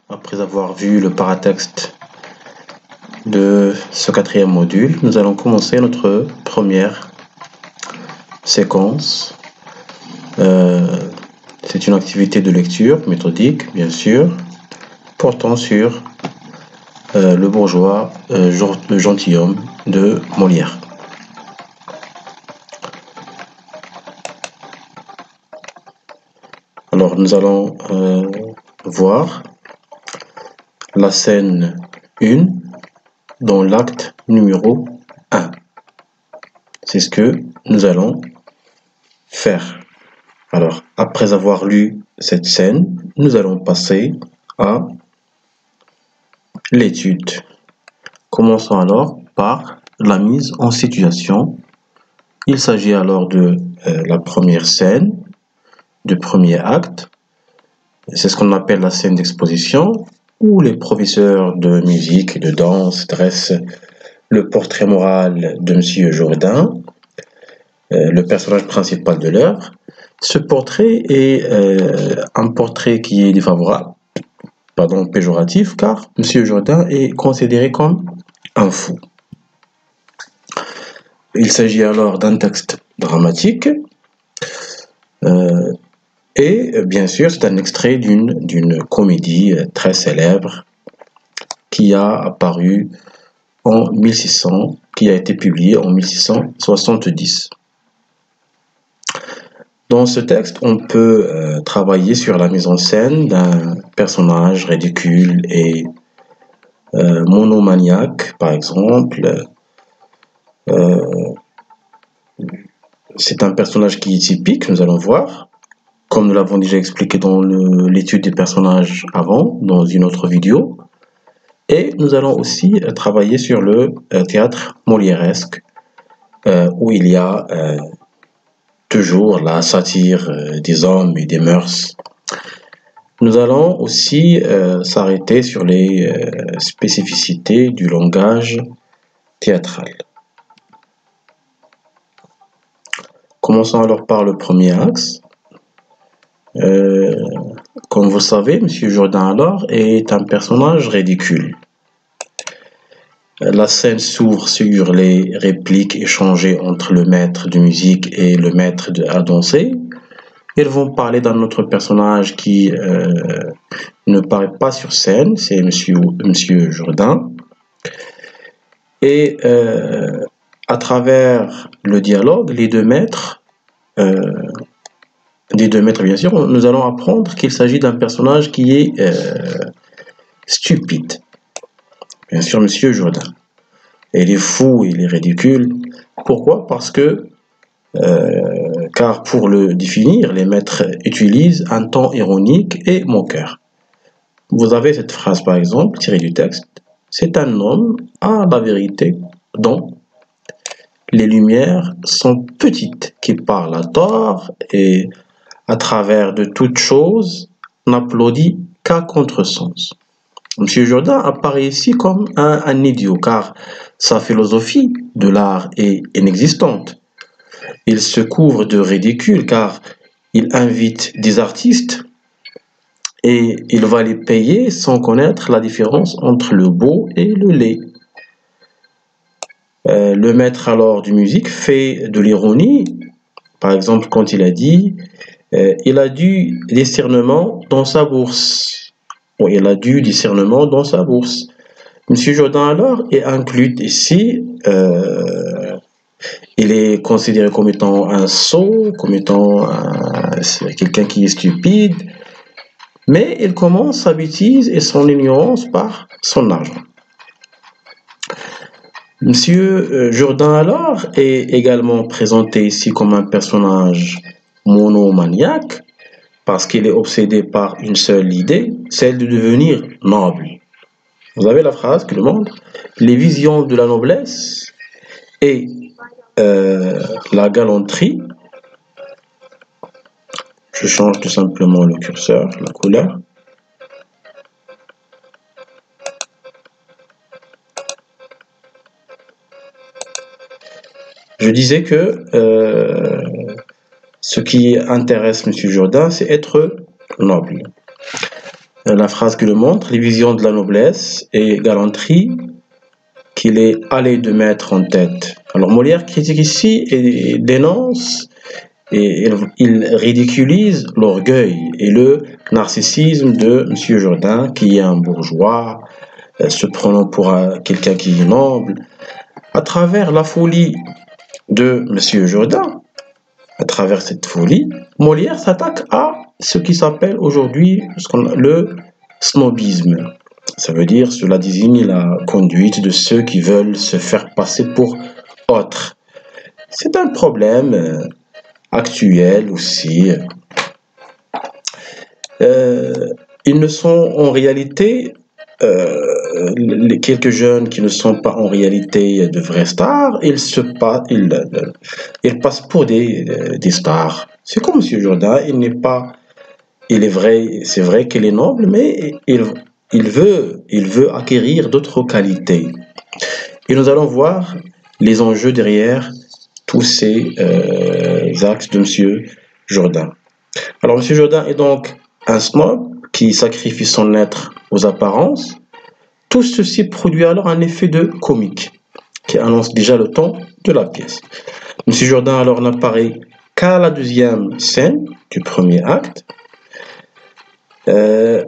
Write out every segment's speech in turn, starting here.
Après avoir vu le paratexte de ce quatrième module, nous allons commencer notre première séquence. C'est une activité de lecture méthodique, bien sûr, portant sur le bourgeois gentilhomme de Molière. Alors, nous allons voir la scène 1 dans l'acte numéro 1. C'est ce que nous allons faire. Alors, après avoir lu cette scène, nous allons passer à l'étude. Commençons alors par la mise en situation. Il s'agit alors de la première scène, du premier acte. C'est ce qu'on appelle la scène d'exposition, où les professeurs de musique et de danse dressent le portrait moral de M. Jourdain, le personnage principal de l'œuvre. Ce portrait est un portrait qui est défavorable, pardon, péjoratif, car M. Jourdain est considéré comme un fou. Il s'agit alors d'un texte dramatique et bien sûr c'est un extrait d'une comédie très célèbre qui a apparu en 1600, qui a été publiée en 1670. Dans ce texte, on peut travailler sur la mise en scène d'un personnage ridicule et monomaniaque, par exemple. C'est un personnage qui est typique, nous allons voir, comme nous l'avons déjà expliqué dans l'étude des personnages avant, dans une autre vidéo. Et nous allons aussi travailler sur le théâtre molièresque, où il y a toujours la satire des hommes et des mœurs. Nous allons aussi s'arrêter sur les spécificités du langage théâtral. Commençons alors par le premier axe. Comme vous le savez, M. Jourdain alors est un personnage ridicule. La scène s'ouvre sur les répliques échangées entre le maître de musique et le maître à danser. Ils vont parler d'un autre personnage qui ne paraît pas sur scène, c'est Monsieur Jourdain. Et à travers le dialogue, les deux maîtres, bien sûr, nous allons apprendre qu'il s'agit d'un personnage qui est stupide. Bien sûr, Monsieur Jourdain. Il est fou, il est ridicule. Pourquoi? Parce que, car pour le définir, les maîtres utilisent un ton ironique et moqueur. Vous avez cette phrase, par exemple, tirée du texte. C'est un homme à la vérité dont les lumières sont petites, qui parle à tort et à travers de toutes choses n'applaudit qu'à contresens. M. Jourdain apparaît ici comme un idiot, car sa philosophie de l'art est inexistante. Il se couvre de ridicule, car il invite des artistes et il va les payer sans connaître la différence entre le beau et le laid. Le maître alors de musique fait de l'ironie, par exemple quand il a dit il a du discernement dans sa bourse. Il a du discernement dans sa bourse. Monsieur Jourdain alors est inclus ici. Il est considéré comme étant un sot, comme étant quelqu'un qui est stupide. Mais il commence sa bêtise et son ignorance par son argent. Monsieur Jourdain alors est également présenté ici comme un personnage monomaniaque, parce qu'il est obsédé par une seule idée, celle de devenir noble. Vous avez la phrase qui demande les visions de la noblesse et la galanterie. Je change tout simplement le curseur, la couleur. Je disais que ce qui intéresse M. Jourdain, c'est être noble. La phrase qui le montre, les visions de la noblesse et galanterie qu'il est allé de mettre en tête. Alors Molière critique ici et dénonce et il ridiculise l'orgueil et le narcissisme de M. Jourdain, qui est un bourgeois, se prenant pour quelqu'un qui est noble. À travers la folie de M. Jourdain, à travers cette folie, Molière s'attaque à ce qui s'appelle aujourd'hui le snobisme. Ça veut dire, cela désigne la conduite de ceux qui veulent se faire passer pour autres. C'est un problème actuel aussi. Ils ne sont en réalité, les quelques jeunes qui ne sont pas en réalité de vrais stars, ils passent pour des stars. C'est comme M. Jourdain, il est vrai, c'est vrai qu'il est noble, mais il veut acquérir d'autres qualités. Et nous allons voir les enjeux derrière tous ces axes de M. Jourdain. Alors, M. Jourdain est donc un snob qui sacrifie son être aux apparences. Tout ceci produit alors un effet de comique qui annonce déjà le ton de la pièce. M. Jourdain alors n'apparaît qu'à la deuxième scène du premier acte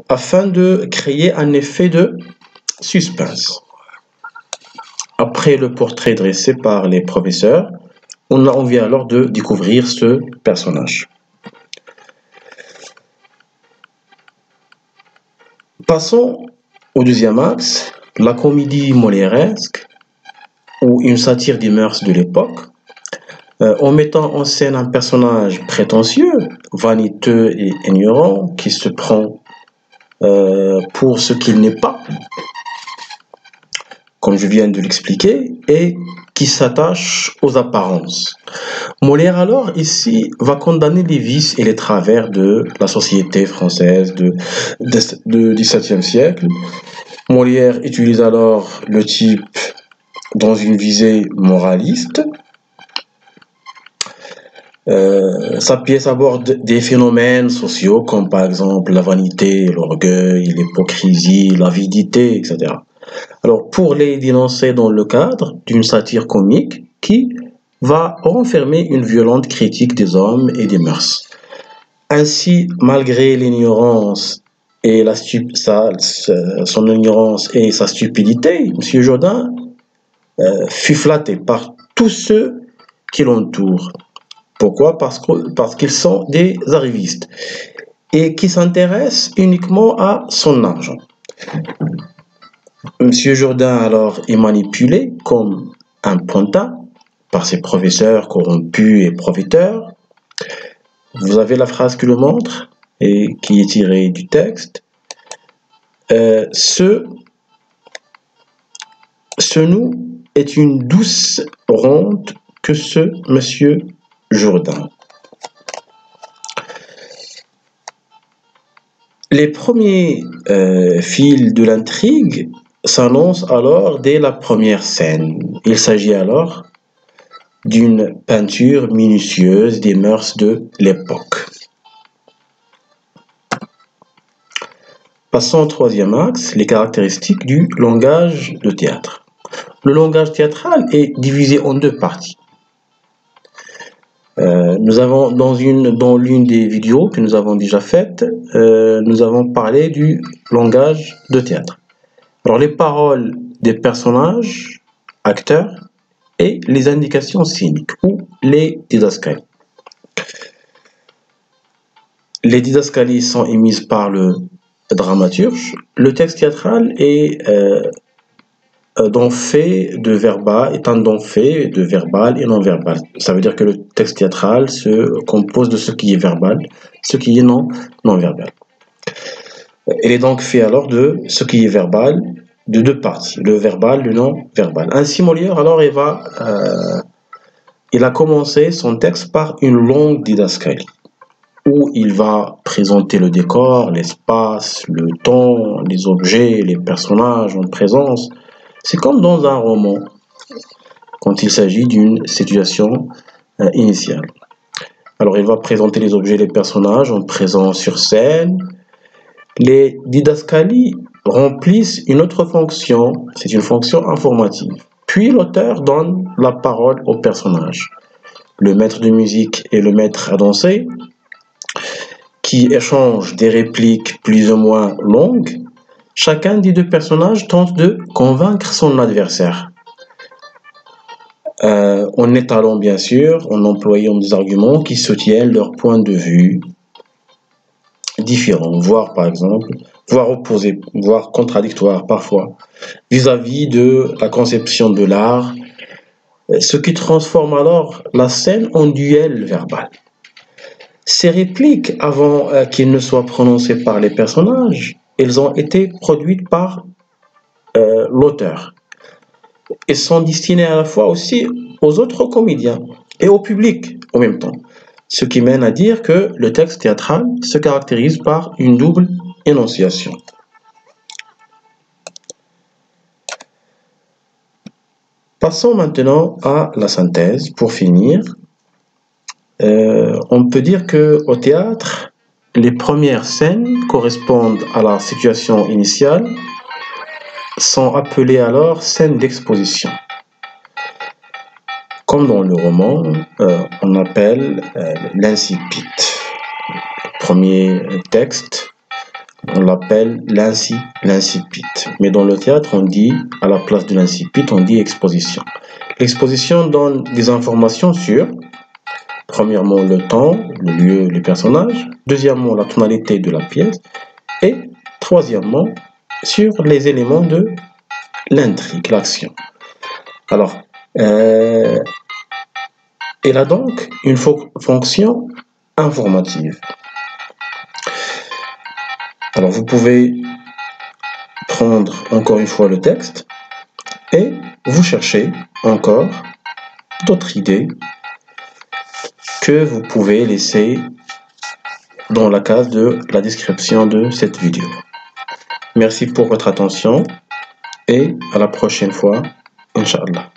afin de créer un effet de suspense. Après le portrait dressé par les professeurs, on a envie alors de découvrir ce personnage. Passons au deuxième axe, la comédie molièresque ou une satire des mœurs de l'époque, en mettant en scène un personnage prétentieux, vaniteux et ignorant qui se prend pour ce qu'il n'est pas, comme je viens de l'expliquer, et qui s'attache aux apparences. Molière alors ici va condamner les vices et les travers de la société française du XVIIe siècle. Molière utilise alors le type dans une visée moraliste. Sa pièce aborde des phénomènes sociaux comme par exemple la vanité, l'orgueil, l'hypocrisie, l'avidité, etc. Alors, pour les dénoncer dans le cadre d'une satire comique qui va renfermer une violente critique des hommes et des mœurs. Ainsi, malgré l'ignorance et son ignorance et sa stupidité, M. Jourdain fut flatté par tous ceux qui l'entourent. Pourquoi? Parce qu'ils sont des arrivistes et qui s'intéressent uniquement à son argent. M. Jourdain alors est manipulé comme un pantin par ses professeurs corrompus et profiteurs. Vous avez la phrase qui le montre et qui est tirée du texte. Ce nous est une douce ronde que ce M. Jourdain. Les premiers fils de l'intrigue s'annonce alors dès la première scène. Il s'agit alors d'une peinture minutieuse des mœurs de l'époque. Passons au troisième axe, les caractéristiques du langage de théâtre. Le langage théâtral est divisé en deux parties. Nous avons dans l'une des vidéos que nous avons déjà faites, nous avons parlé du langage de théâtre. Alors, les paroles des personnages, acteurs, et les indications scéniques ou les didascalies. Les didascalies sont émises par le dramaturge. Le texte théâtral est un don fait de verbal et non verbal. Ça veut dire que le texte théâtral se compose de ce qui est verbal, ce qui est non verbal. Il est donc fait alors de ce qui est verbal de deux parties, le verbal, le non-verbal. Ainsi, Molière, alors, il a commencé son texte par une longue didascalie, où il va présenter le décor, l'espace, le temps, les objets, les personnages en présence. C'est comme dans un roman, quand il s'agit d'une situation initiale. Alors, il va présenter les objets, les personnages en présence sur scène. Les didascalies remplissent une autre fonction, c'est une fonction informative. Puis l'auteur donne la parole au personnage. Le maître de musique et le maître à danser, qui échangent des répliques plus ou moins longues. Chacun des deux personnages tente de convaincre son adversaire. En étalant bien sûr, en employant des arguments qui soutiennent leur point de vue différents, voire par exemple, voire opposés, voire contradictoires parfois, vis-à-vis de la conception de l'art, ce qui transforme alors la scène en duel verbal. Ces répliques, avant qu'elles ne soient prononcées par les personnages, elles ont été produites par l'auteur. Elles sont destinées à la fois aussi aux autres comédiens et au public en même temps. Ce qui mène à dire que le texte théâtral se caractérise par une double énonciation. Passons maintenant à la synthèse pour finir. On peut dire qu'au théâtre, les premières scènes correspondent à la situation initiale, sont appelées alors scènes d'exposition. Comme dans le roman, on appelle l'incipit. Le premier texte, on l'appelle l'incipit. Mais dans le théâtre, on dit, à la place de l'incipit, on dit exposition. L'exposition donne des informations sur, premièrement, le temps, le lieu, les personnages. Deuxièmement, la tonalité de la pièce. Et troisièmement, sur les éléments de l'intrigue, l'action. Alors, elle a donc une fonction informative. Alors, vous pouvez prendre encore une fois le texte et vous cherchez encore d'autres idées que vous pouvez laisser dans la case de la description de cette vidéo. Merci pour votre attention et à la prochaine fois, Inch'Allah.